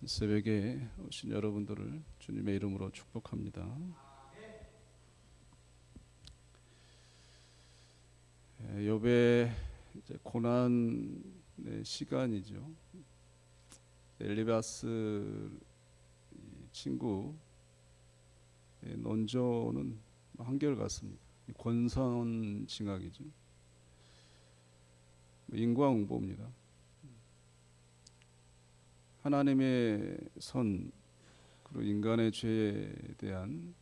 새벽에 오신 여러분들을 주님의 이름으로 축복합니다. 욥의 이제 고난의 시간이죠. 엘리바스 친구의 논조는 한결같습니다. 권선징악이죠. 인과응보입니다. 하나님의 선 그리고 인간의 죄에 대한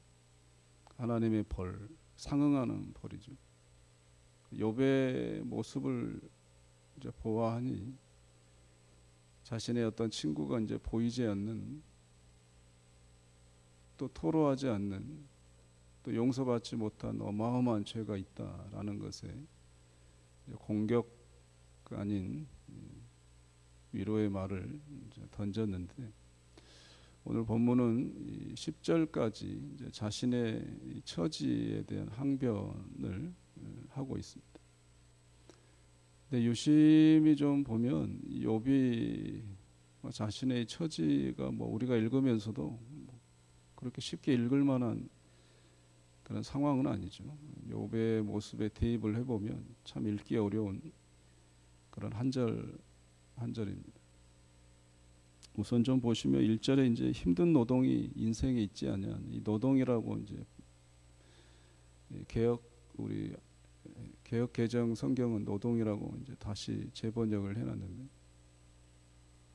하나님의 벌, 상응하는 벌이죠. 욥의 모습을 이제 보아하니 자신의 어떤 친구가 이제 보이지 않는, 또 토로하지 않는, 또 용서받지 못한 어마어마한 죄가 있다라는 것에 공격 아닌 위로의 말을 이제 던졌는데, 오늘 본문은 10절까지 이제 자신의 처지에 대한 항변을 하고 있습니다. 근데 유심히 좀 보면 욥이 자신의 처지가 우리가 읽으면서도 그렇게 쉽게 읽을 만한 그런 상황은 아니죠. 욥의 모습에 대입을 해보면 참 읽기 어려운 그런 한 절입니다. 우선 좀 보시면 1절에 이제 힘든 노동이 인생에 있지 않냐, 이 노동이라고 이제 우리 개역 개정 성경은 노동이라고 이제 다시 재번역을 해놨는데,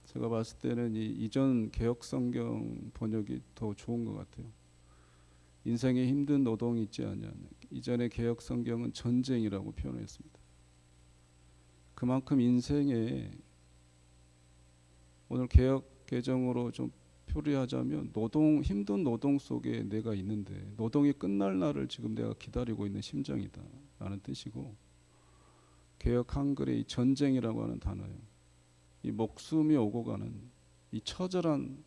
제가 봤을 때는 이 이전 개역 성경 번역이 더 좋은 것 같아요. 인생에 힘든 노동이 있지 않냐. 이전의 개역 성경은 전쟁이라고 표현했습니다. 그만큼 인생에, 오늘 개역 개정으로 좀 표리하자면 힘든 노동 속에 내가 있는데 노동이 끝날 날을 지금 내가 기다리고 있는 심정이다 라는 뜻이고, 개역 한글의 이 전쟁이라고 하는 단어예요. 이 목숨이 오고 가는 이 처절한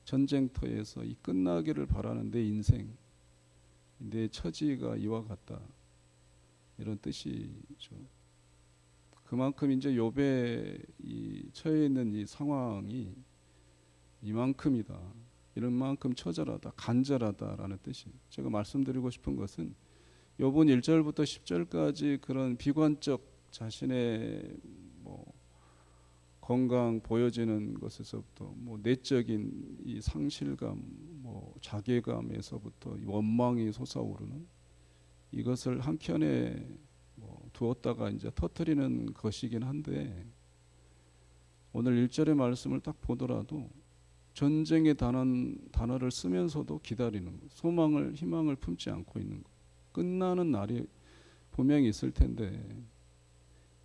전쟁터에서 이 끝나기를 바라는 내 인생, 내 처지가 이와 같다, 이런 뜻이죠. 그만큼 이제 욥의 이 처해 있는 이 상황이 이만큼이다, 이런 만큼 처절하다, 간절하다라는 뜻이. 제가 말씀드리고 싶은 것은 욥은 1절부터 10절까지 그런 비관적 자신의 건강 보여지는 것에서부터 내적인 이 상실감, 자괴감에서부터 원망이 솟아오르는, 이것을 한켠에 두었다가 이제 터뜨리는 것이긴 한데, 오늘 1절의 말씀을 딱 보더라도 전쟁의 단어를 쓰면서도 기다리는 것, 소망을, 희망을 품지 않고 있는 것, 끝나는 날이 분명히 있을 텐데,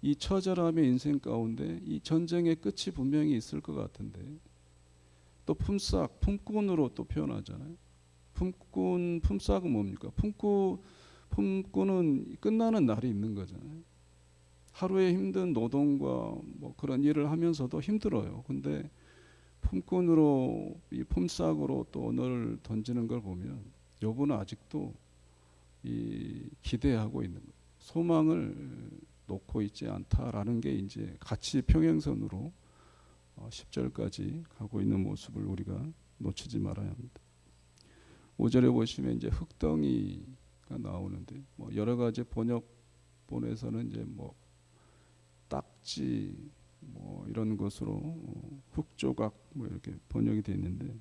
이 처절함의 인생 가운데 이 전쟁의 끝이 분명히 있을 것 같은데, 또 품꾼으로 또 표현하잖아요. 품삯은 뭡니까? 품꾼은 끝나는 날이 있는 거잖아요. 하루의 힘든 노동과 그런 일을 하면서도 힘들어요. 근데 품꾼으로, 이 품삯으로 또 언어를 던지는 걸 보면 욥은 아직도 이 기대하고 있는 거예요. 소망을 놓고 있지 않다라는 게 이제 같이 평행선으로 10절까지 가고 있는 모습을 우리가 놓치지 말아야 합니다. 5절에 보시면 이제 흙덩이가 나오는데, 여러 가지 번역본에서는 이제 딱지 이런 것으로 흙조각 이렇게 번역이 되어 있는데,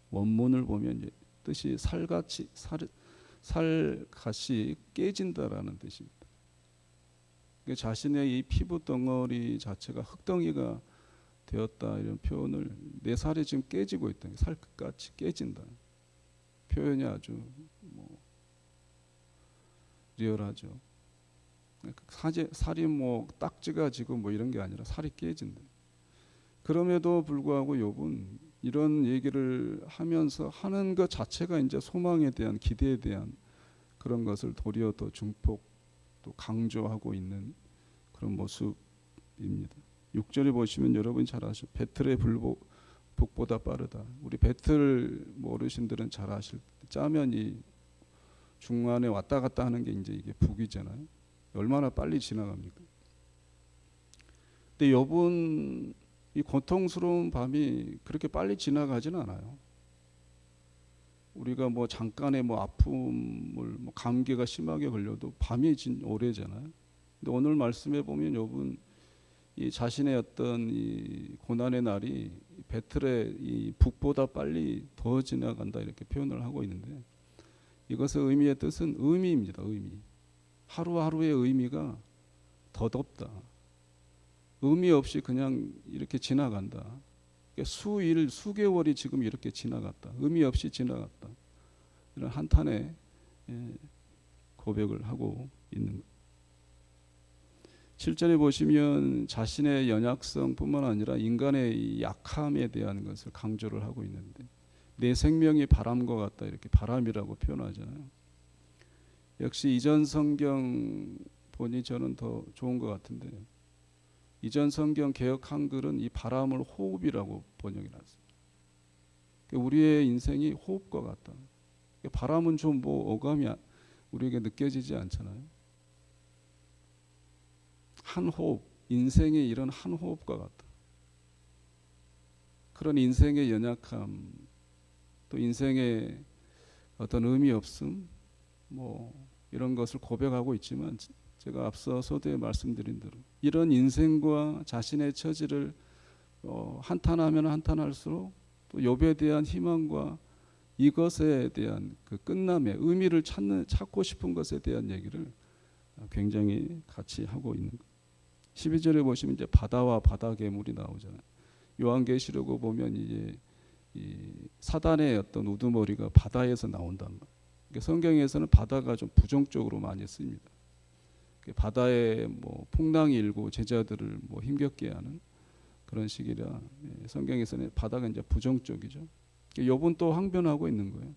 원문을 보면 이제 뜻이 살갗이 깨진다라는 뜻입니다. 그러니까 자신의 이 피부 덩어리 자체가 흙덩이가 되었다, 이런 표현을, 내 살이 지금 깨지고 있다, 살갗이 깨진다, 표현이 아주 리얼하죠. 살이 딱지가 지고 이런 게 아니라 살이 깨진다. 그럼에도 불구하고 욥은 이런 얘기를 하면서 하는 것 자체가 이제 소망에 대한, 기대에 대한 그런 것을 도리어 더 증폭, 또 강조하고 있는 그런 모습입니다. 6절에 보시면 여러분이 잘 아시죠. 배틀의 북보다 빠르다. 우리 배틀 어르신들은 잘 아실, 짜면이 중간에 왔다 갔다 하는 게 이제 이게 북이잖아요. 얼마나 빨리 지나갑니까? 근데 욥은 이 고통스러운 밤이 그렇게 빨리 지나가지는 않아요. 우리가 뭐 잠깐의 뭐 아픔을 뭐 감기가 심하게 걸려도 밤이 오래잖아요. 근데 오늘 말씀해 보면 여러분 이 자신의 어떤 이 고난의 날이 배틀의 이 북보다 빨리 더 지나간다 이렇게 표현을 하고 있는데 이것의 의미의 뜻은 의미입니다. 의미. 하루하루의 의미가 덧없다. 의미 없이 그냥 이렇게 지나간다. 그러니까 수일, 수개월이 지금 이렇게 지나갔다. 의미 없이 지나갔다. 이런 한탄의 고백을 하고 있는 거예요. 7절에 보시면 자신의 연약성뿐만 아니라 인간의 약함에 대한 것을 강조를 하고 있는데 내 생명이 바람과 같다 이렇게 바람이라고 표현하잖아요. 역시 이전 성경 보니 저는 더 좋은 것 같은데 이전 성경 개역 한글은 이 바람을 호흡이라고 번역이 났습니다. 우리의 인생이 호흡과 같다. 바람은 좀 뭐 어감이 우리에게 느껴지지 않잖아요. 한 호흡, 인생의 이런 한 호흡과 같다. 그런 인생의 연약함, 또 인생의 어떤 의미 없음, 뭐 이런 것을 고백하고 있지만 제가 앞서 서두에 말씀드린 대로 이런 인생과 자신의 처지를 한탄하면 한탄할수록 또 욥에 대한 희망과 이것에 대한 그 끝남의 의미를 찾고 싶은 것에 대한 얘기를 굉장히 같이 하고 있는 거예요. 12절에 보시면 이제 바다와 바다 괴물이 나오잖아요. 요한계시록 보면 이제 이 사단의 어떤 우두머리가 바다에서 나온단 말이에요. 그러니까 성경에서는 바다가 좀 부정적으로 많이 쓰입니다. 바다에 뭐 풍랑이 일고 제자들을 뭐 힘겹게 하는 그런 식이라 성경에서는 바다가 이제 부정적이죠. 욥은 또 항변하고 있는 거예요.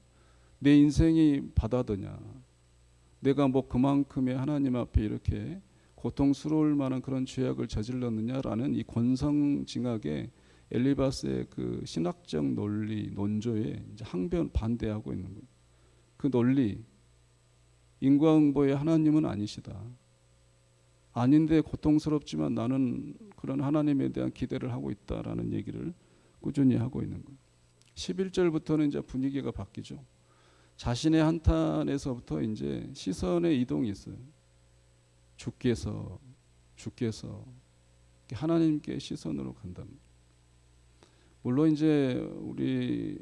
내 인생이 바다더냐? 내가 뭐 그만큼의 하나님 앞에 이렇게 고통스러울 만한 그런 죄악을 저질렀느냐라는 이 권성징악의 엘리바스의 그 신학적 논리 논조에 이제 항변 반대하고 있는 거예요. 그 논리 인과응보의 하나님은 아니시다. 아닌데 고통스럽지만 나는 그런 하나님에 대한 기대를 하고 있다라는 얘기를 꾸준히 하고 있는 거예요. 11절부터는 이제 분위기가 바뀌죠. 자신의 한탄에서부터 이제 시선의 이동이 있어요. 주께서 하나님께 시선으로 간답니다. 물론 이제 우리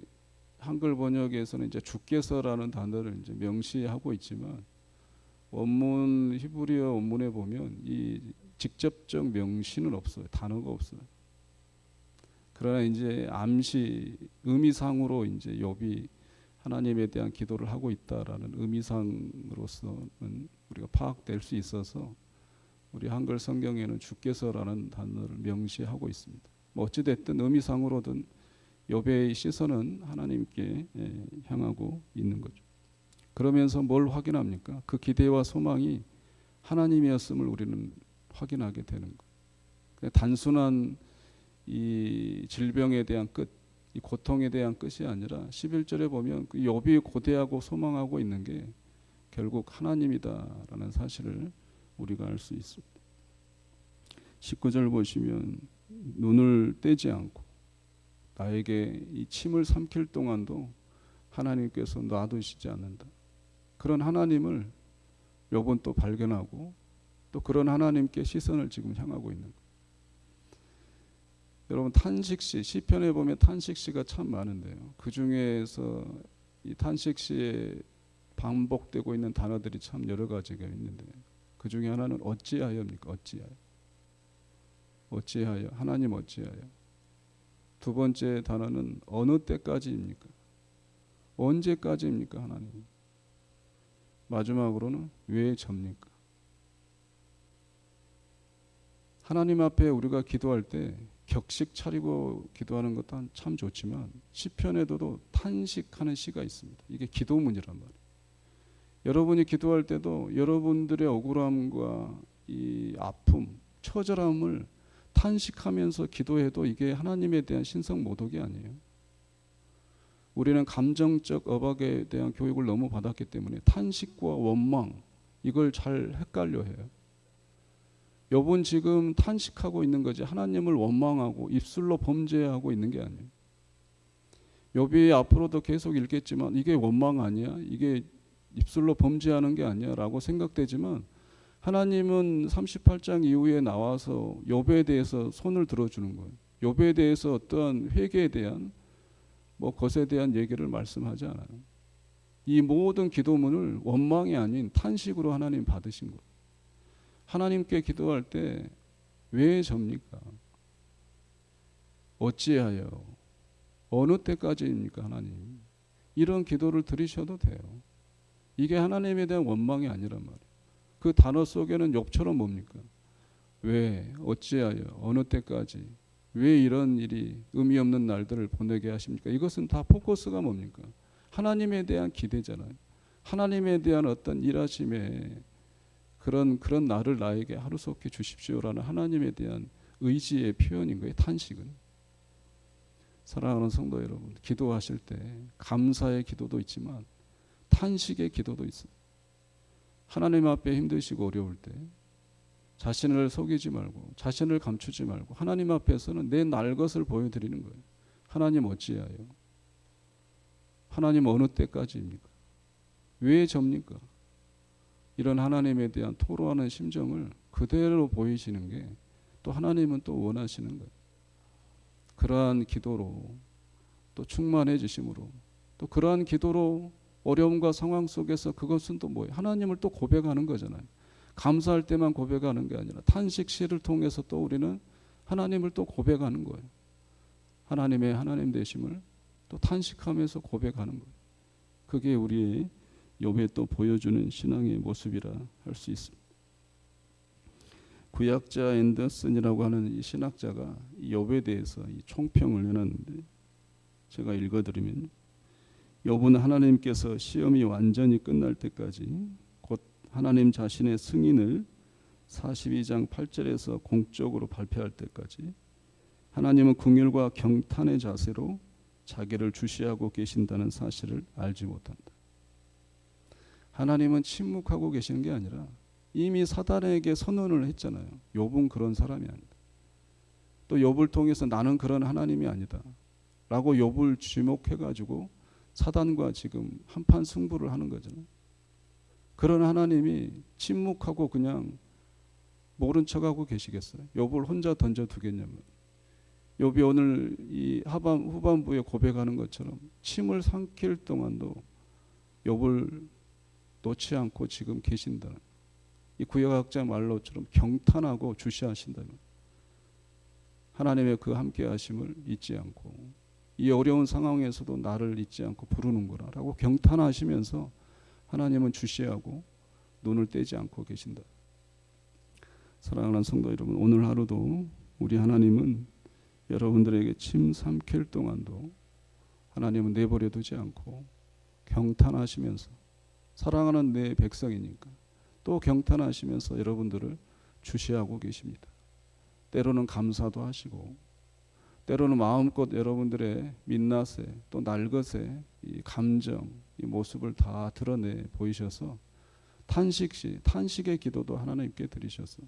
한글 번역에서는 이제 주께서라는 단어를 이제 명시하고 있지만 원문 히브리어 원문에 보면 이 직접적 명시는 없어요. 단어가 없어요. 그러나 이제 암시 의미상으로 이제 욥이 하나님에 대한 기도를 하고 있다라는 의미상으로서는 우리가 파악될 수 있어서 우리 한글 성경에는 주께서라는 단어를 명시하고 있습니다. 뭐 어찌 됐든 의미상으로든 욥의 시선은 하나님께 향하고 있는 거죠. 그러면서 뭘 확인합니까? 그 기대와 소망이 하나님이었음을 우리는 확인하게 되는 거예요. 단순한 이 질병에 대한 끝, 이 고통에 대한 끝이 아니라 11절에 보면 그 욥이 고대하고 소망하고 있는 게 결국 하나님이다라는 사실을 우리가 알 수 있습니다. 19절 보시면 눈을 떼지 않고 나에게 이 침을 삼킬 동안도 하나님께서 놔두시지 않는다. 그런 하나님을 욥은 또 발견하고 또 그런 하나님께 시선을 지금 향하고 있는 거예요. 여러분 탄식시 시편에 보면 탄식시가 참 많은데요. 그 중에서 이 탄식시에 반복되고 있는 단어들이 참 여러 가지가 있는데 그 중에 하나는 어찌하여입니까? 어찌하여 하나님 어찌하여. 두 번째 단어는 어느 때까지입니까? 언제까지입니까 하나님? 마지막으로는 왜 접니까? 하나님 앞에 우리가 기도할 때 격식 차리고 기도하는 것도 참 좋지만 시편에도 탄식하는 시가 있습니다. 이게 기도문이란 말이에요. 여러분이 기도할 때도 여러분들의 억울함과 이 아픔, 처절함을 탄식하면서 기도해도 이게 하나님에 대한 신성 모독이 아니에요. 우리는 감정적 억압에 대한 교육을 너무 받았기 때문에 탄식과 원망 이걸 잘 헷갈려 해요. 욥은 지금 탄식하고 있는 거지 하나님을 원망하고 입술로 범죄하고 있는 게 아니에요. 욥이 앞으로도 계속 읽겠지만 이게 원망 아니야? 이게 입술로 범죄하는 게 아니야? 라고 생각되지만 하나님은 38장 이후에 나와서 욥에 대해서 손을 들어주는 거예요. 욥에 대해서 어떠한 회개에 대한 것에 대한 얘기를 말씀하지 않아요. 이 모든 기도문을 원망이 아닌 탄식으로 하나님 받으신 거예요. 하나님께 기도할 때 왜 접니까? 어찌하여? 어느 때까지입니까 하나님? 이런 기도를 드리셔도 돼요. 이게 하나님에 대한 원망이 아니란 말이에요. 그 단어 속에는 욥처럼 뭡니까? 왜? 어찌하여? 어느 때까지? 왜 이런 일이 의미 없는 날들을 보내게 하십니까? 이것은 다 포커스가 뭡니까? 하나님에 대한 기대잖아요. 하나님에 대한 어떤 일하심에 그런 날을 나에게 하루속히 주십시오라는 하나님에 대한 의지의 표현인 거예요. 탄식은. 사랑하는 성도 여러분, 기도하실 때 감사의 기도도 있지만 탄식의 기도도 있어요. 하나님 앞에 힘드시고 어려울 때 자신을 속이지 말고 자신을 감추지 말고 하나님 앞에서는 내 날 것을 보여드리는 거예요. 하나님 어찌하여? 하나님 어느 때까지입니까? 왜 접니까? 이런 하나님에 대한 토로하는 심정을 그대로 보이시는 게 또 하나님은 또 원하시는 거예요. 그러한 기도로 또 충만해지심으로 또 그러한 기도로 어려움과 상황 속에서 그것은 또 뭐예요? 하나님을 또 고백하는 거잖아요. 감사할 때만 고백하는 게 아니라 탄식 시를 통해서 또 우리는 하나님을 또 고백하는 거예요. 하나님의 하나님 되심을 또 탄식하면서 고백하는 거예요. 그게 우리의 욥에 또 보여주는 신앙의 모습이라 할 수 있습니다. 구약자 앤더슨이라고 하는 이 신학자가 이 욥에 대해서 이 총평을 해놨는데 제가 읽어드리면 욥은 하나님께서 시험이 완전히 끝날 때까지 곧 하나님 자신의 승인을 42장 8절에서 공적으로 발표할 때까지 하나님은 긍휼과 경탄의 자세로 자기를 주시하고 계신다는 사실을 알지 못한다. 하나님은 침묵하고 계시는 게 아니라 이미 사단에게 선언을 했잖아요. 욥은 그런 사람이 아니다. 또 욥을 통해서 나는 그런 하나님이 아니다 라고 욥을 지목해가지고 사단과 지금 한판 승부를 하는 거잖아요. 그런 하나님이 침묵하고 그냥 모른 척하고 계시겠어요? 욥을 혼자 던져두겠냐면. 욥이 오늘 이 후반부에 고백하는 것처럼 침을 삼킬 동안도 욥을 놓지 않고 지금 계신다는, 이 구약학자 말로처럼 경탄하고 주시하신다는 하나님의 그 함께 하심을 잊지 않고 이 어려운 상황에서도 나를 잊지 않고 부르는구나 라고 경탄하시면서 하나님은 주시하고 눈을 떼지 않고 계신다. 사랑하는 성도 여러분, 오늘 하루도 우리 하나님은 여러분들에게 침 삼킬 동안도 하나님은 내버려 두지 않고 경탄하시면서 사랑하는 내 백성이니까 또 경탄하시면서 여러분들을 주시하고 계십니다. 때로는 감사도 하시고 때로는 마음껏 여러분들의 민낯에 또 날것의 이 감정, 이 모습을 다 드러내 보이셔서 탄식의 기도도 하나님께 드리셔서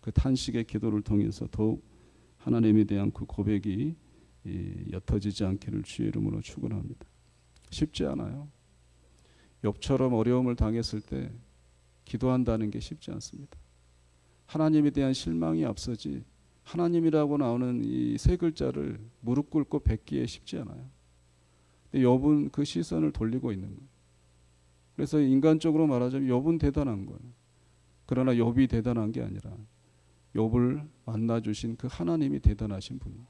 그 탄식의 기도를 통해서 더욱 하나님에 대한 그 고백이 옅어지지 않기를 주의 이름으로 축원합니다. 쉽지 않아요. 욥처럼 어려움을 당했을 때 기도한다는 게 쉽지 않습니다. 하나님에 대한 실망이 앞서지 하나님이라고 나오는 이 세 글자를 무릎 꿇고 뱉기에 쉽지 않아요. 근데 욥은 그 시선을 돌리고 있는 거예요. 그래서 인간적으로 말하자면 욥은 대단한 거예요. 그러나 욥이 대단한 게 아니라 욥을 만나주신 그 하나님이 대단하신 분이에요.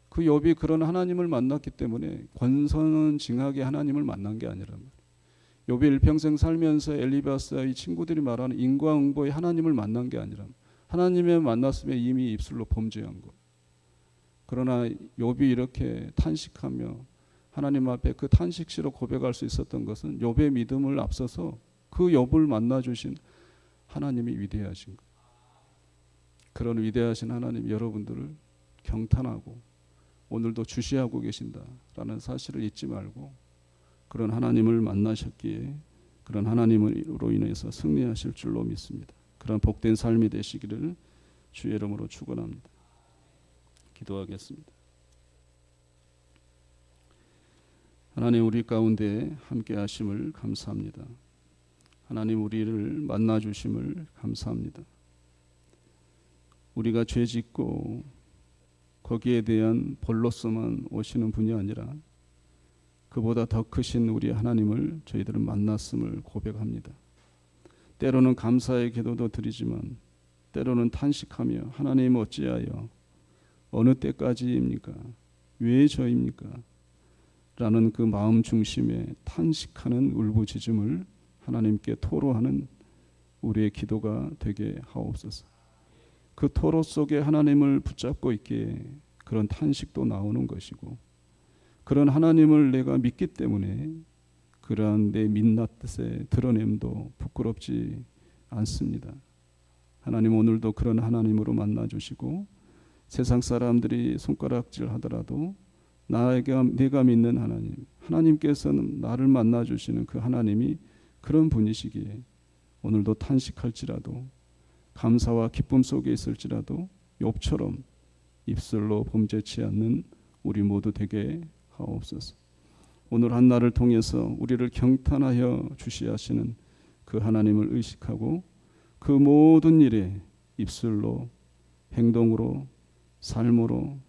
그 욥이 그런 하나님을 만났기 때문에 권선징악의 하나님을 만난 게 아니란 말이에요. 욥이 일평생 살면서 엘리바스와 이 친구들이 말하는 인과응보의 하나님을 만난 게 아니라 하나님의 만났으면 이미 입술로 범죄한 것. 그러나 욥이 이렇게 탄식하며 하나님 앞에 그 탄식시로 고백할 수 있었던 것은 욥의 믿음을 앞서서 그 욥을 만나주신 하나님이 위대하신 것. 그런 위대하신 하나님 여러분들을 경탄하고 오늘도 주시하고 계신다라는 사실을 잊지 말고 그런 하나님을 만나셨기에 그런 하나님으로 인해서 승리하실 줄로 믿습니다. 그런 복된 삶이 되시기를 주의 이름으로 축원합니다. 기도하겠습니다. 하나님, 우리 가운데 함께 하심을 감사합니다. 하나님, 우리를 만나 주심을 감사합니다. 우리가 죄 짓고 거기에 대한 벌로서만 오시는 분이 아니라 그보다 더 크신 우리 하나님을 저희들은 만났음을 고백합니다. 때로는 감사의 기도도 드리지만 때로는 탄식하며 하나님 어찌하여 어느 때까지입니까? 왜 저입니까? 라는 그 마음 중심에 탄식하는 울부짖음을 하나님께 토로하는 우리의 기도가 되게 하옵소서. 그 토로 속에 하나님을 붙잡고 있기에 그런 탄식도 나오는 것이고, 그런 하나님을 내가 믿기 때문에 그러한 내 민낯에 드러냄도 부끄럽지 않습니다. 하나님, 오늘도 그런 하나님으로 만나주시고 세상 사람들이 손가락질 하더라도 내가 믿는 하나님께서는 나를 만나주시는 그 하나님이 그런 분이시기에 오늘도 탄식할지라도 감사와 기쁨 속에 있을지라도 욥처럼 입술로 범죄치 않는 우리 모두 되게 하옵소서. 오늘 한 날을 통해서 우리를 경탄하여 주시하시는 그 하나님을 의식하고 그 모든 일에 입술로, 행동으로, 삶으로,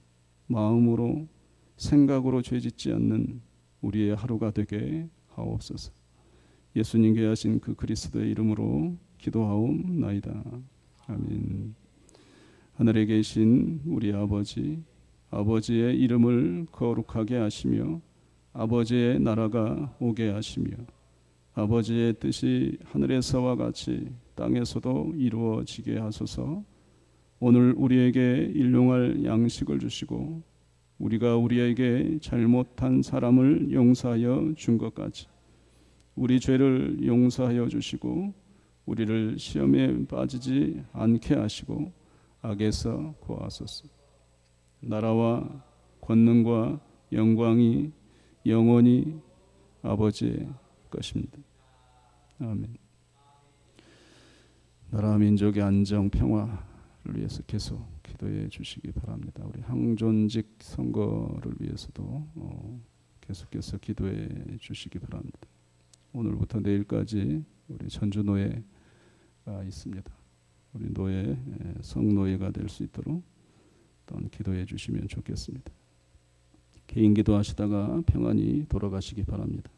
마음으로, 생각으로 죄짓지 않는 우리의 하루가 되게 하옵소서. 예수님 계하신 그 그리스도의 이름으로 기도하옵나이다. 아멘. 하늘에 계신 우리 아버지, 아버지의 이름을 거룩하게 하시며 아버지의 나라가 오게 하시며 아버지의 뜻이 하늘에서와 같이 땅에서도 이루어지게 하소서. 오늘 우리에게 일용할 양식을 주시고 우리가 우리에게 잘못한 사람을 용서하여 준 것 같이 우리 죄를 용서하여 주시고 우리를 시험에 빠지지 않게 하시고 악에서 구하소서. 나라와 권능과 영광이 영원히 아버지의 것입니다. 아멘. 나라 민족의 안정 평화를 위해서 계속 기도해 주시기 바랍니다. 우리 항존직 선거를 위해서도 계속해서 기도해 주시기 바랍니다. 오늘부터 내일까지 우리 전주 노예가 있습니다. 우리 노예, 성노예가 될 수 있도록 또한 기도해 주시면 좋겠습니다. 개인 기도하시다가 평안히 돌아가시기 바랍니다.